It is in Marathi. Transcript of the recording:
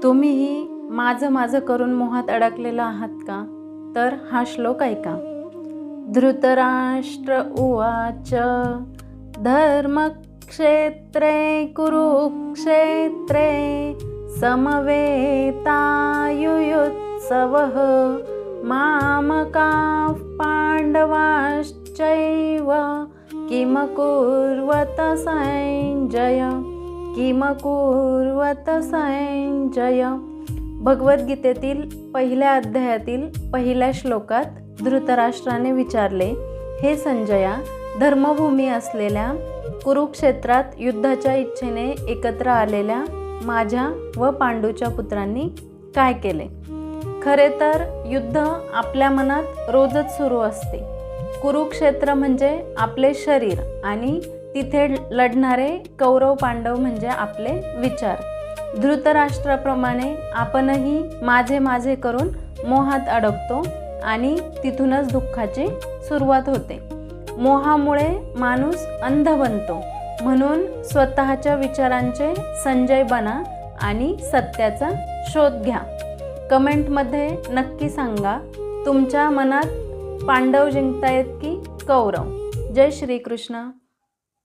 तुम्हीही माझं माझं करून मोहात अडकलेला आहात का? तर हा श्लोक ऐका. धृतराष्ट्र उवाच धर्मक्षेत्रे कुरुक्षेत्रे समवेतायुयुत्सवः मामकाः पाण्डवाश्चैव किमकुर्वत संजय किमकुर्वत संजय. भगवद्गीतेतील पहिल्या अध्यायातील पहिल्या श्लोकात धृतराष्ट्राने विचारले, हे संजया, धर्मभूमी असलेल्या कुरुक्षेत्रात युद्धाच्या इच्छेने एकत्र आलेल्या माझ्या व पांडूच्या पुत्रांनी काय केले? खरे तर युद्ध आपल्या मनात रोजच सुरू असते. कुरुक्षेत्र म्हणजे आपले शरीर आणि तिथे लढणारे कौरव पांडव म्हणजे आपले विचार. धृतराष्ट्राप्रमाणे आपणही माझे माझे करून मोहात अडकतो आणि तिथूनच दुःखाची सुरुवात होते. मोहामुळे माणूस अंध बनतो. म्हणून स्वतःच्या विचारांचे संजय बना आणि सत्याचा शोध घ्या. कमेंटमध्ये नक्की सांगा, तुमच्या मनात पांडव जिंकतायत की कौरव. जय श्री कृष्ण.